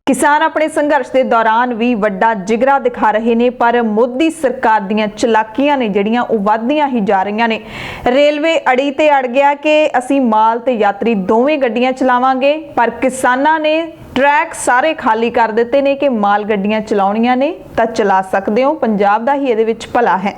किसान अपने संघर्ष के दौरान भी वड्डा जिगरा दिखा रहे ने, पर मोदी सरकार दीयां चलाकियां ने जिहड़ियां ओह वधदियां ही जा रहीआं ने। रेलवे अड़ी ते अड़ गया कि असीं माल ते यात्री दोवें गड्डियां चलावांगे, पर किसानां ने ट्रैक सारे खाली कर दिते ने कि माल गड्डियां चलाउणियां ने तां चला सकदे हो, पंजाब दा ही इहदे विच भला है।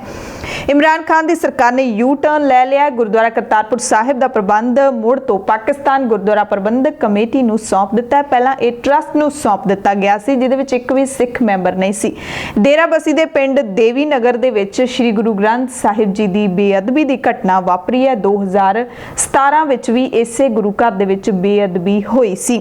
इमरान खान दी सरकार ने यू टर्न लै लिया। गुरुद्वारा करतारपुर साहिब दा प्रबंध मुड़ तो पाकिस्तान गुरुद्वारा प्रबंधक कमेटी नूं सौंप दिता है। पहलां इह ट्रस्ट नूं सौंप दिता गया सी, जिहदे विच एक भी सिख मैंबर नहीं सी। डेराबस्सी दे पिंड देवी नगर दे विच श्री गुरु ग्रंथ साहिब जी दी बेअदबी दी घटना वापरी है। 2017 विच भी इसे गुरु घर दे विच बेअदबी होई सी।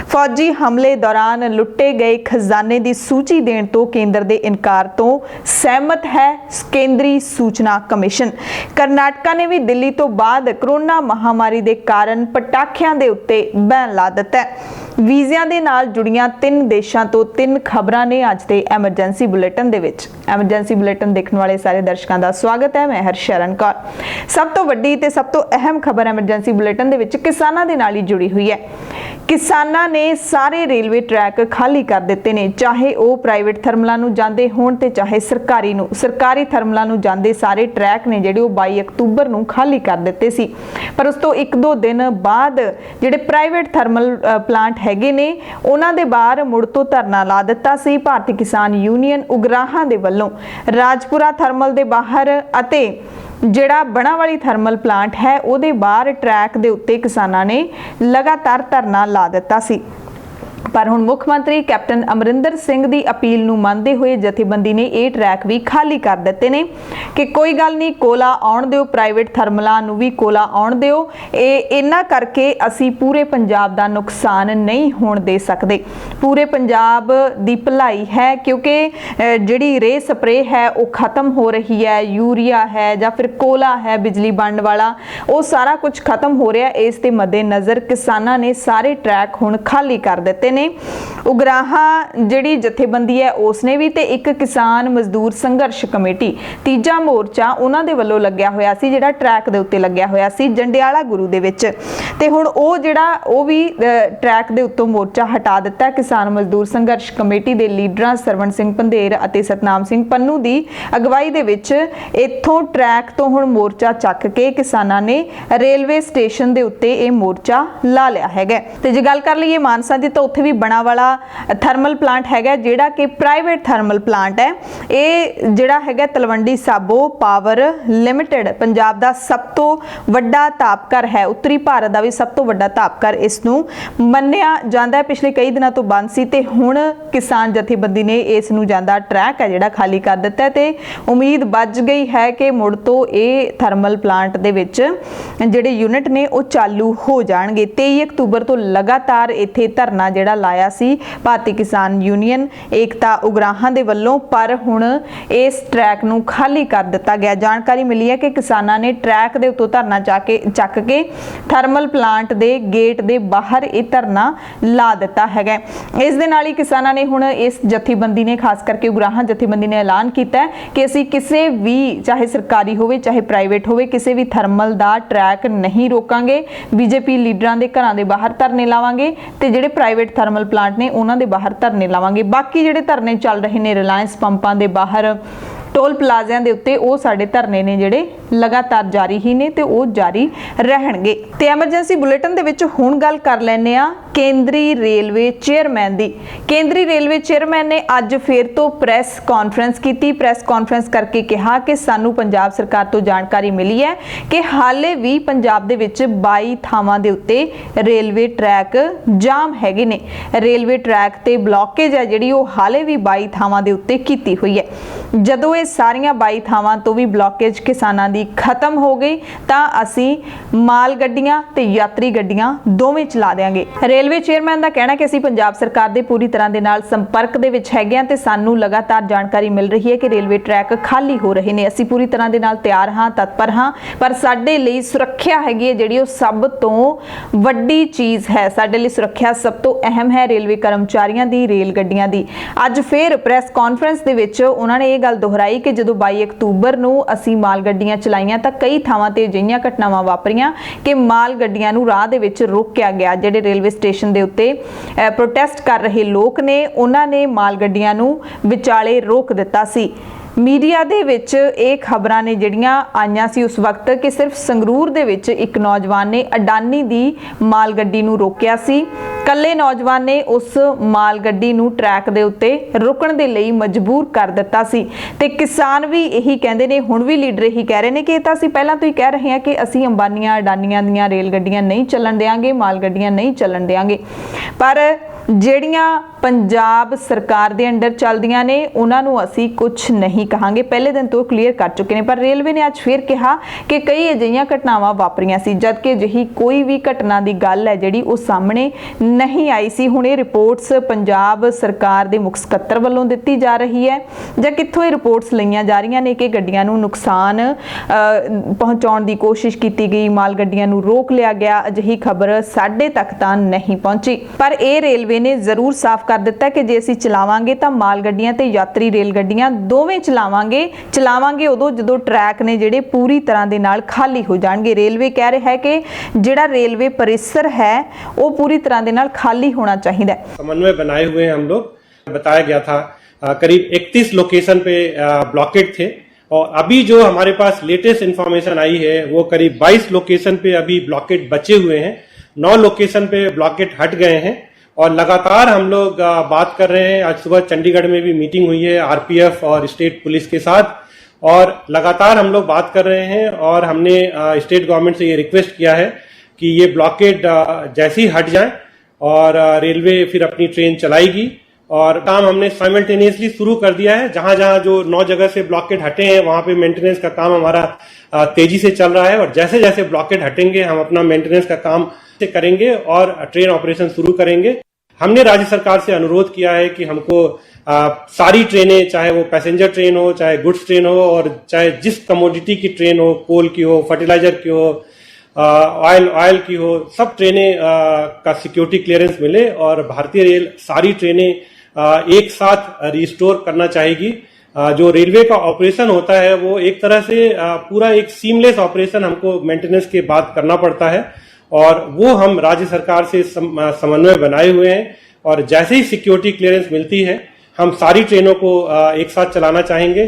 फौजी हमले दौरान लुट्टे गए खजाने की सूची देने तो केंद्र के इनकार तो सहमत है केंद्रीय सूचना कमिशन। करनाटका ने भी दिल्ली तो बाद कोरोना महामारी के कारण पटाखियां दे उत्ते बैन ला दिता है। वीज़ियां दे नाल जुड़ियां 3 देशों तो 3 खबरां ने अज दे एमरजेंसी बुलेटिन दे विच। एमरजेंसी बुलेटिन देखने वाले सारे दर्शकों का स्वागत है। मैं हरशरण कौर। सब तो वड्डी ते सब तो अहम खबर एमरजेंसी बुलेटिन दे विच किसानां दे नाल ही जुड़ी हुई है। किसानां ने सारे रेलवे ट्रैक खाली कर दिते ने, चाहे वह प्राइवेट थर्मलों नूं जांदे होण ते चाहे सरकारी थर्मलों नूं जांदे सारे ट्रैक ने जिहड़े 22 अक्तूबर नूं खाली कर दिते सी। पर उस तो 1-2 दिन बाद जिहड़े प्राइवेट थर्मल प्लांट हैगे ने उन्हां दे बाहर मुड़ तो धरना ला दिता सी। भारती किसान यूनियन उगराहां दे वल्लों राजपुरा थर्मल दे बाहर अते जिहड़ा बनावाली थर्मल प्लांट है उहदे बाहर ट्रैक दे उत्ते किसानां ने लगातार धरना ला दिता सी। पर हुण मुख मंत्री कैप्टन अमरिंदर सिंह की अपील नूं मनदे हुए जथेबंदी ने यह ट्रैक भी खाली कर दिते ने कि कोई गल नहीं, कोला आउण दिओ, प्राइवेट थर्मलों नूं भी कोला आउण दिओ। इन्ना करके असीं पूरे पंजाब दा नुकसान नहीं होण दे सकदे। पूरे पंजाब दी भलाई है, क्योंकि जिहड़ी रे स्प्रे है वो खत्म हो रही है, यूरिया है या फिर कोला है बिजली बंड वाला, वो सारा कुछ खत्म हो रहा है। इस दे मद्देनज़र किसानां ने सारे ट्रैक हुण खाली कर दिते ने। उगराहा जिहड़ी जथेबंदी है उसने भी ते एक किसान मजदूर संघर्ष कमेटी तीजा मोर्चा उन्हां दे वल्लों लग्या होया सी, जिहड़ा ट्रैक दे उत्ते लग्या होया सी जंडियाला गुरु दे विच। ते हुण ओह जिहड़ा ओह भी ट्रैक दे उत्तों मोर्चा हटा दिता। किसान मजदूर संघर्ष कमेटी दे लीडरां सरवण सिंह पंधेर अते सतनाम सिंह पन्नू दी अगवाई दे विच इत्थों ट्रैक तो हुण मोर्चा चक के किसानां ने रेलवे स्टेशन दे उत्ते इह मोर्चा ला लिया हैगा। ते जे गल कर लईए मानसा दी, तो उत्थे भी बना वाला थर्मल प्लांट हैगा जिहड़ा कि प्राइवेट थर्मल प्लांट है। ये जिहड़ा हैगा तलवंडी साबो पावर लिमिटेड पंजाब दा सब तो वड्डा तापघर है। उत्तरी भारत दा भी सब तो वड्डा तापघर इसनूं मन्निया जांदा है। पिछले कई दिनों तो बंद सी ते हुण किसान जथेबंदी ने इस नूं जांदा ट्रैक है जिहड़ा खाली कर दिता है ते उम्मीद बच गई है कि मुड़ तो ये थर्मल प्लांट दे विच जिहड़े यूनिट ने वो चालू हो जाणगे। 23 अक्तूबर तो लगातार इत्थे धरना जिहड़ा लाया सी भारती किसान यूनियन एकता उगराहां दे वल्लों, पर हुण इस ट्रैक नूं खाली कर दिता गया। जानकारी मिली है कि किसानां ने ट्रैक दे उत्तों धरना चक के थर्मल प्लांट दे गेट दे बाहर यह धरना ला दिता हैगा। इस दे नाल ही किसानां ने हुण इस जथेबंदी ने खास करके उगराहां जथेबंदी ने ऐलान किया है कि असीं किसी भी चाहे सरकारी होवे चाहे प्राइवेट होवे किसी भी थर्मल दा ट्रैक नहीं रोकांगे। बीजेपी लीडरां दे घरां दे बाहर धरने लावांगे ते जिहड़े प्राइवेट थर्मल प्लांट ने उन्हां दे बाहर धरने लावांगे। बाकी जिहड़े धरने चल रहे ने रिलायंस पंपां दे बाहर टोल प्लाजिਆਂ ਦੇ ਉੱਤੇ ਉਹ ਸਾਡੇ ਧਰਨੇ ਨੇ ਜਿਹੜੇ ਲਗਾਤਾਰ ਜਾਰੀ ਹੀ ਨੇ ਤੇ ਉਹ ਜਾਰੀ ਰਹਿਣਗੇ। ਤੇ ਐਮਰਜੈਂਸੀ ਬੁਲੇਟਿਨ ਦੇ ਵਿੱਚ ਹੁਣ ਗੱਲ ਕਰ ਲੈਨੇ ਆ ਕੇਂਦਰੀ ਰੇਲਵੇ ਚੇਅਰਮੈਨ ਦੀ। ਕੇਂਦਰੀ ਰੇਲਵੇ ਚੇਅਰਮੈਨ ਨੇ ਅੱਜ ਫੇਰ ਤੋਂ ਪ੍ਰੈਸ ਕਾਨਫਰੰਸ ਕੀਤੀ। ਪ੍ਰੈਸ ਕਾਨਫਰੰਸ ਕਰਕੇ ਕਿਹਾ ਕਿ ਸਾਨੂੰ ਪੰਜਾਬ ਸਰਕਾਰ ਤੋਂ ਜਾਣਕਾਰੀ ਮਿਲੀ ਹੈ ਕਿ ਹਾਲੇ ਵੀ ਪੰਜਾਬ ਦੇ ਵਿੱਚ 22 ਥਾਵਾਂ ਦੇ ਉੱਤੇ ਰੇਲਵੇ ਟਰੈਕ ਜਾਮ ਹੈਗੇ ਨੇ। ਰੇਲਵੇ ਟਰੈਕ ਤੇ ਬਲੌਕੇਜ ਹੈ ਜਿਹੜੀ ਉਹ ਹਾਲੇ ਵੀ 22 ਥਾਵਾਂ ਦੇ ਉੱਤੇ ਕੀਤੀ ਹੋਈ ਹੈ। ਜਦੋਂ सारियां 22 थावां तो भी ब्लॉकेज किसानां दी खत्म हो गई तां असीं माल गड्डियां ते यात्री गड्डियां दोवें चला देंगे। रेलवे चेयरमैन दा कहना कि असीं पंजाब सरकार दे पूरी तरह दे नाल संपर्क दे विच हैगे हां ते सानूं लगातार जानकारी मिल रही है कि रेलवे ट्रैक खाली हो रहे ने। असीं पूरी तरह दे नाल तैयार हां, तत्पर हां, पर साडे लई सुरੱਖਿਆ हैगी है जिहड़ी ओह सब तो वड्डी चीज़ है। साडे लई सुरੱਖਿਆ सब तो अहम है रेलवे कर्मचारियों दी, रेल गड्डियां दी। अज फिर प्रैस कॉन्फ्रेंस दे विच उन्हां ने यह गल दोहराई कि ਜਦੋਂ 22 ਅਕਤੂਬਰ ਨੂੰ ਅਸੀਂ ਮਾਲ ਗੱਡੀਆਂ ਚਲਾਈਆਂ ਤਾਂ ਕਈ ਥਾਵਾਂ ਤੇ ਅਜਿਹੀਆਂ ਘਟਨਾਵਾਂ ਵਾਪਰੀਆਂ ਕਿ ਮਾਲ ਗੱਡੀਆਂ ਨੂੰ ਰਾਹ ਦੇ ਵਿੱਚ ਰੋਕਿਆ ਗਿਆ। ਜਿਹੜੇ ਰੇਲਵੇ ਸਟੇਸ਼ਨ ਸਟੇਸ਼ਨ ਦੇ ਉੱਤੇ ਪ੍ਰੋਟੈਸਟ ਕਰ ਰਹੇ ਲੋਕ ਨੇ ਉਹਨਾਂ ਨੇ ਮਾਲ ਗੱਡੀਆਂ ਨੂੰ ਵਿਚਾਲੇ ਰੋਕ ਦਿੱਤਾ ਸੀ। मीडिया दे विच ये खबरां ने जिहड़ियां आईयां सी उस वक्त कि सिर्फ संगरूर दे विच एक नौजवान ने अडानी दी माल गड्डी नूं रोकिया सी। कल्ले नौजवान ने उस माल गड्डी नूं ट्रैक दे उत्ते रुकण दे लई मजबूर कर दित्ता सी ते किसान भी यही कहंदे ने, हुण भी लीडर यही कह रहे ने कि तां असीं पहलां तो ही कह रहे हां कि असीं अंबानियां अडानियां दीयां रेल गड्डियां नहीं चलन देंगे, माल गड्डियां नहीं चलन देंगे। पर ਜਿਹੜੀਆਂ पंजाब सरकार के अंडर चलदियां ने उन्होंने असी कुछ नहीं कहांगे, पहले दिन तो क्लीयर कर चुके हैं। पर रेलवे ने अज फिर कहा कि कई अजिहियां घटनावां वापरियां सी, जबकि अजिही कोई भी घटना की गल है जिहड़ी वो सामने नहीं आई सी। हुण ये रिपोर्ट्स पंजाब सरकार के मुख सकत्तर वल्लों दित्ती जा रही है जां कित्थों ये रिपोर्ट्स लईआं जा रहीआं ने कि गड्डियां नूं नुकसान पहुंचाउण दी कोशिश की गई, माल गड्डियां नूं रोक लिया गया। अजिही खबर साडे तक तां नहीं पहुंची। पर यह रेलवे ने जरूर साफ कर दिता कि जे असीं चलावांगे तां माल गड्डियां ते यात्री रेल गड्डियां दोवें चलावांगे उदों जदों ट्रैक ने जिहड़े पूरी तरह दे नाल खाली हो जाणगे। रेलवे कह रहा है कि जिहड़ा रेलवे परिसर है वो पूरी तरह दे नाल खाली होना चाहिए। समन्वय बनाए हुए हम लोग, बताया गया था करीब 31 लोकेशन पे ब्लॉकेड थे और अभी जो हमारे पास लेटेस्ट इंफॉर्मेशन आई है वो करीब 22 लोकेशन पे अभी ब्लॉकेड बचे हुए हैं, 9 लोकेशन पे ब्लॉकेड हट गए हैं और लगातार हम लोग बात कर रहे हैं। आज सुबह चंडीगढ़ में भी मीटिंग हुई है आरपीएफ और स्टेट पुलिस के साथ और लगातार हम लोग बात कर रहे हैं और हमने स्टेट गवर्नमेंट से ये रिक्वेस्ट किया है कि ये ब्लॉकेड जैसे ही हट जाए और रेलवे फिर अपनी ट्रेन चलाएगी। और काम हमने साइमल्टेनियसली शुरू कर दिया है, जहां जहां जो 9 जगह से ब्लॉकेड हटे हैं वहां पे मेंटेनेंस का काम हमारा तेजी से चल रहा है और जैसे जैसे ब्लॉकेड हटेंगे हम अपना मेंटेनेंस का काम से करेंगे और ट्रेन ऑपरेशन शुरू करेंगे। हमने राज्य सरकार से अनुरोध किया है कि हमको सारी ट्रेनें, चाहे वो पैसेंजर ट्रेन हो, चाहे गुड्स ट्रेन हो और चाहे जिस कमोडिटी की ट्रेन हो, कोल की हो, फर्टिलाइजर की हो, ऑयल की हो, सब ट्रेनें का सिक्योरिटी क्लियरेंस मिले और भारतीय रेल सारी ट्रेनें एक साथ रिस्टोर करना चाहेगी। जो रेलवे का ऑपरेशन होता है वो एक तरह से पूरा एक सीमलेस ऑपरेशन हमको मेंटेनेंस के बाद करना पड़ता है और वो हम राज्य सरकार से समन्वय बनाए हुए हैं और जैसे ही सिक्योरिटी क्लियरेंस मिलती है हम सारी ट्रेनों को एक साथ चलाना चाहेंगे।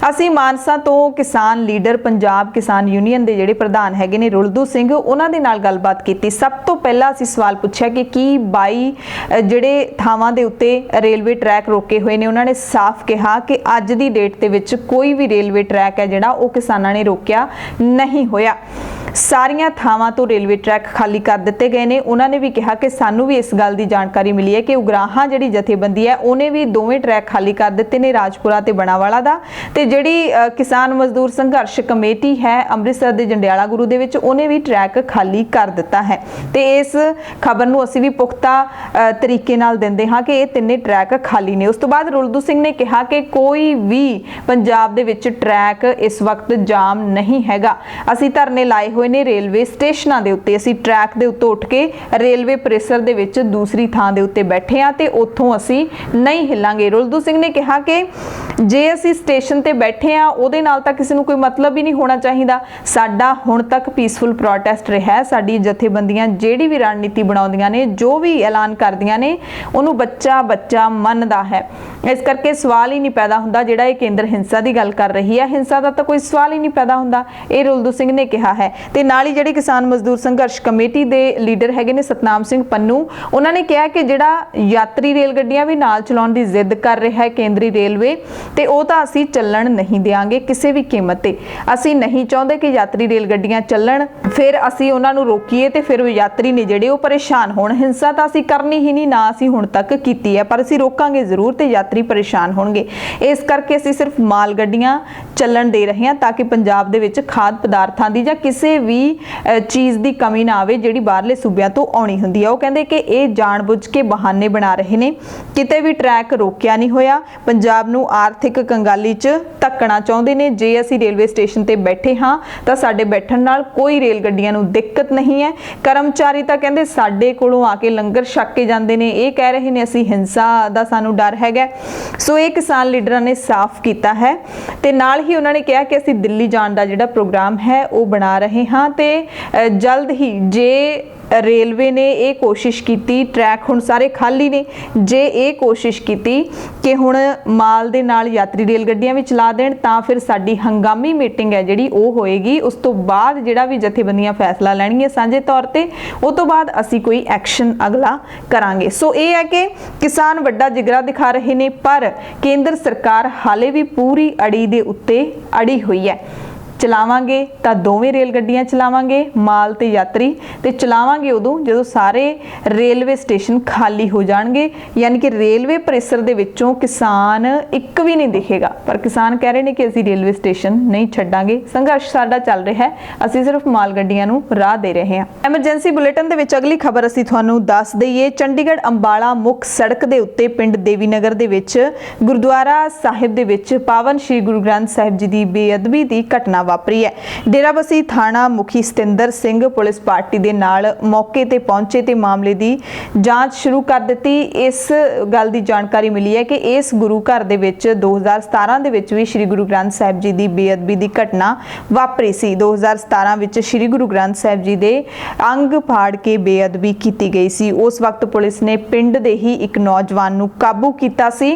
ਅਸੀਂ ਮਾਨਸਾ ਤੋਂ ਕਿਸਾਨ ਲੀਡਰ ਪੰਜਾਬ ਕਿਸਾਨ ਯੂਨੀਅਨ ਦੇ ਜਿਹੜੇ ਪ੍ਰਧਾਨ ਹੈਗੇ ਨੇ ਰੁਲਦੂ ਸਿੰਘ, ਉਹਨਾਂ ਦੇ ਨਾਲ ਗੱਲਬਾਤ ਕੀਤੀ। ਸਭ ਤੋਂ ਪਹਿਲਾਂ ਅਸੀਂ ਸਵਾਲ ਪੁੱਛਿਆ ਕਿ ਕੀ 22 ਜਿਹੜੇ ਥਾਵਾਂ ਦੇ ਉੱਤੇ ਰੇਲਵੇ ਟਰੈਕ ਰੋਕੇ ਹੋਏ ਨੇ ਉਹਨਾਂ ਨੇ ਸਾਫ਼ ਕਿਹਾ ਕਿ ਅੱਜ ਦੀ ਡੇਟ ਦੇ ਵਿੱਚ ਕੋਈ ਵੀ ਰੇਲਵੇ ਟਰੈਕ ਹੈ ਜਿਹੜਾ ਉਹ ਕਿਸਾਨਾਂ ਨੇ ਰੋਕਿਆ ਨਹੀਂ ਹੋਇਆ। ਸਾਰੀਆਂ ਥਾਵਾਂ ਤੋਂ ਰੇਲਵੇ ਟਰੈਕ ਖਾਲੀ ਕਰ ਦਿੱਤੇ ਗਏ ਨੇ। ਉਹਨਾਂ ਨੇ ਵੀ ਕਿਹਾ ਕਿ ਸਾਨੂੰ ਵੀ ਇਸ ਗੱਲ ਦੀ ਜਾਣਕਾਰੀ ਮਿਲੀ ਹੈ ਕਿ ਉਗਰਾਹਾਂ ਜਿਹੜੀ ਜਥੇਬੰਦੀ ਹੈ ਉਹਨੇ ਵੀ ਦੋਵੇਂ ਟਰੈਕ ਖਾਲੀ ਕਰ ਦਿੱਤੇ ਨੇ, ਰਾਜਪੁਰਾ ਤੇ ਬਣਾਵਾਲਾ ਦਾ, ਤੇ ਜਿਹੜੀ ਕਿਸਾਨ ਮਜ਼ਦੂਰ ਸੰਘਰਸ਼ ਕਮੇਟੀ ਹੈ ਅੰਮ੍ਰਿਤਸਰ ਦੇ ਜੰਡਿਆਲਾ ਗੁਰੂ ਦੇ ਵਿੱਚ ਉਹਨੇ ਵੀ ਟਰੈਕ ਖਾਲੀ ਕਰ ਦਿੱਤਾ ਹੈ। ਤੇ ਇਸ ਖਬਰ ਨੂੰ ਅਸੀਂ ਵੀ ਪੁਖਤਾ ਤਰੀਕੇ ਨਾਲ ਦਿੰਦੇ ਹਾਂ ਕਿ ਇਹ ਤਿੰਨੇ ਟਰੈਕ ਖਾਲੀ ਨੇ। ਉਸ ਤੋਂ ਬਾਅਦ ਰੁਲਦੂ ਸਿੰਘ ਨੇ ਕਿਹਾ ਕਿ ਕੋਈ ਵੀ ਪੰਜਾਬ ਦੇ ਵਿੱਚ ਟਰੈਕ ਇਸ ਵਕਤ ਜਾਮ ਨਹੀਂ ਹੈਗਾ। ਅਸੀਂ ਧਰਨੇ ਲਾਏ ਹੋਏ ਨੇ ਰੇਲਵੇ ਸਟੇਸ਼ਨਾਂ ਦੇ ਉੱਤੇ, ਅਸੀਂ ਟਰੈਕ ਦੇ ਉੱਤੇ ਉੱਠ ਕੇ ਰੇਲਵੇ परिसर ਦੇ ਵਿੱਚ ਦੂਸਰੀ ਥਾਂ ਦੇ ਉੱਤੇ ਬੈਠੇ ਆ ਤੇ ਉੱਥੋਂ ਅਸੀਂ ਨਹੀਂ ਹਿੱਲਾਂਗੇ। ਰੁਲਦੂ ਸਿੰਘ ਨੇ ਕਿਹਾ ਕਿ ਜੇ ਅਸੀਂ ਸਟੇਸ਼ਨ ਤੇ ਬੈਠੇ ਆ ਉਹਦੇ ਨਾਲ ਤਾਂ ਕਿਸੇ ਨੂੰ ਕੋਈ ਮਤਲਬ ਹੀ ਨਹੀਂ ਹੋਣਾ ਚਾਹੀਦਾ। ਸਾਡਾ ਹੁਣ ਤੱਕ ਪੀਸਫੁਲ ਪ੍ਰੋਟੈਸਟ ਰਿਹਾ ਹੈ। ਸਾਡੀ ਜਥੇਬੰਦੀਆਂ ਜਿਹੜੀ ਵੀ ਰਣਨੀਤੀ ਬਣਾਉਂਦੀਆਂ ਨੇ, ਜੋ ਵੀ ਐਲਾਨ ਕਰਦੀਆਂ ਨੇ, ਉਹਨੂੰ ਬੱਚਾ ਮੰਨਦਾ ਹੈ। ਇਸ ਕਰਕੇ ਸਵਾਲ ਹੀ ਨਹੀਂ ਪੈਦਾ ਹੁੰਦਾ ਜਿਹੜਾ ਇਹ ਕੇਂਦਰ ਹਿੰਸਾ ਦੀ ਗੱਲ ਕਰ ਰਹੀ ਹੈ, ਹਿੰਸਾ ਦਾ ਤਾਂ ਕੋਈ ਸਵਾਲ ਹੀ ਨਹੀਂ ਪੈਦਾ ਹੁੰਦਾ। ਇਹ ਰੁਲਦੂ ਸਿੰਘ ਨੇ ਕਿਹਾ ਹੈ। ਤੇ ਨਾਲ ਹੀ ਜਿਹੜੀ ਕਿਸਾਨ ਮਜ਼ਦੂਰ ਸੰਘਰਸ਼ ਕਮੇਟੀ ਦੇ ਲੀਡਰ ਹੈਗੇ ਨੇ ਸਤਨਾਮ ਸਿੰਘ ਪੰਨੂ, ਉਹਨਾਂ ਨੇ ਕਿਹਾ ਕਿ ਜਿਹੜਾ ਯਾਤਰੀ ਰੇਲ ਗੱਡੀਆਂ ਵੀ ਨਾਲ ਚਲਾਉਣ ਦੀ ਜ਼ਿੱਦ ਕਰ ਰਿਹਾ ਹੈ ਕੇਂਦਰੀ ਰੇਲਵੇ, ਤੇ ਉਹ ਤਾਂ ਅਸੀਂ ਚੱਲਣ ਨਹੀਂ ਦੇਵਾਂਗੇ ਕਿਸੇ ਵੀ ਕੀਮਤ ਤੇ। ਅਸੀਂ ਨਹੀਂ ਚਾਹੁੰਦੇ ਕਿ ਯਾਤਰੀ ਰੇਲ ਗੱਡੀਆਂ ਚੱਲਣ, ਫਿਰ ਅਸੀਂ ਉਹਨਾਂ ਨੂੰ ਰੋਕੀਏ ਤੇ ਫਿਰ ਯਾਤਰੀ ਨੇ ਜਿਹੜੇ ਉਹ ਪਰੇਸ਼ਾਨ ਹੋਣ। ਹਿੰਸਾ ਤਾਂ ਅਸੀਂ ਕਰਨੀ ਹੀ ਨਹੀਂ, ਨਾ ਅਸੀਂ ਹੁਣ ਤੱਕ ਕੀਤੀ ਹੈ, ਪਰ ਅਸੀਂ ਰੋਕਾਂਗੇ ਜ਼ਰੂਰ ਤੇ ਯਾਤਰੀ ਪਰੇਸ਼ਾਨ ਹੋਣਗੇ। ਇਸ ਕਰਕੇ ਅਸੀਂ ਸਿਰਫ ਮਾਲ ਗੱਡੀਆਂ ਚੱਲਣ ਦੇ ਰਹੇ ਹਾਂ ਤਾਂ ਕਿ ਪੰਜਾਬ ਦੇ ਵਿੱਚ ਖਾਦ ਪਦਾਰਥਾਂ ਦੀ ਜਾਂ ਕਿਸੇ ਵੀ ਚੀਜ਼ ਦੀ ਕਮੀ ਨਾ ਆਵੇ ਜਿਹੜੀ ਬਾਹਰਲੇ ਸੂਬਿਆਂ ਤੋਂ ਆਉਣੀ ਹੁੰਦੀ ਹੈ। ਉਹ ਕਹਿੰਦੇ ਕਿ ਇਹ ਜਾਣਬੁੱਝ ਕੇ ਬਹਾਨੇ ਬਣਾ ਰਹੇ ਨੇ, ਕਿਤੇ ਵੀ ਟਰੈਕ ਰੋਕਿਆ ਨਹੀਂ ਹੋਇਆ। ਪੰਜਾਬ ਨੂੰ ਆਰਥਿਕ ਕੰਗਾਲੀ 'ਚ ਧੱਕਣਾ ਚਾਹੁੰਦੇ ਨੇ। ਜੇ ਅਸੀਂ ਰੇਲਵੇ ਸਟੇਸ਼ਨ ਤੇ ਬੈਠੇ ਹਾਂ ਤਾਂ ਸਾਡੇ ਬੈਠਣ ਨਾਲ ਕੋਈ ਰੇਲ ਗੱਡੀਆਂ ਨੂੰ ਦਿੱਕਤ ਨਹੀਂ ਹੈ। ਕਰਮਚਾਰੀ ਤਾਂ ਕਹਿੰਦੇ ਸਾਡੇ ਕੋਲੋਂ ਆ ਕੇ ਲੰਗਰ ਛਕ ਕੇ ਜਾਂਦੇ ਨੇ। ਇਹ ਕਹਿ ਰਹੇ ਨੇ ਅਸੀਂ ਹਿੰਸਾ ਦਾ ਸਾਨੂੰ ਡਰ ਹੈਗਾ। ਸੋ ਇਹ ਕਿਸਾਨ ਲੀਡਰਾਂ ਨੇ ਸਾਫ਼ ਕੀਤਾ ਹੈ ਤੇ ਨਾਲ ਹੀ ਉਹਨਾਂ ਨੇ ਕਿਹਾ ਕਿ ਅਸੀਂ ਦਿੱਲੀ ਜਾਣ ਦਾ ਜਿਹੜਾ ਪ੍ਰੋਗਰਾਮ ਹੈ ਉਹ ਬਣਾ ਰਹੇ ਹਾਂ ਤੇ ਜਲਦ ਹੀ ਜੇ रेलवे ने ये कोशिश की, ट्रैक हुण सारे खाली ने, जे ये कोशिश की कि हुण माल दे नाल यात्री रेल गड्डियां भी चला देण तां फिर साडी हंगामी मीटिंग है जिहड़ी वो होएगी, उस तो बाद जिहड़ा भी जथेबंदियां फैसला लैणगीਆਂ सांझे तौर ते, उस तो बाद असीं कोई एक्शन अगला करांगे। सो ये है कि किसान वड्डा जिगरा दिखा रहे ने, पर केंद्र सरकार हाले भी पूरी अड़ी दे उत्ते अड़ी हुई है। चलावांगे तो दोवें रेल गड्डियां चलावांगे, माल ते यात्री, ते चलावांगे उदों जदों सारे रेलवे स्टेशन खाली हो जाणगे, यानी कि रेलवे परिसर दे विचों किसान एक भी नहीं दिखेगा। पर किसान कह रहे हैं कि असीं रेलवे स्टेशन नहीं छड्डांगे, संघर्ष साडा चल रहा है, असीं सिर्फ माल गड्डियां नूं राह दे रहे हैं। एमरजेंसी बुलेटिन दे विच अगली खबर असीं तुहानूं दस दईए, चंडीगढ़ अंबाला मुख सड़क दे उत्ते पिंड देवीनगर दे विच गुरुद्वारा साहिब दे विच पावन श्री गुरु ग्रंथ साहिब जी दी बेअदबी दी घटना वापरी है। डेराबस्सी थाणा मुखी सतिंदर सिंह पुलिस पार्टी दे नाल मौके ते पहुंचे ते मामले दी जांच शुरू कर दित्ती। इस गल दी जानकारी मिली है कि इस गुरु घर दे विच 2017 दे विच भी श्री गुरु ग्रंथ साहिब जी दी बेअदबी दी घटना वापरी सी। 2017 विच श्री गुरु ग्रंथ साहिब जी दे अंग फाड़ के बेअदबी कीती गई सी। उस वक्त पुलिस ने पिंड दे ही एक नौजवान नूं काबू कीता सी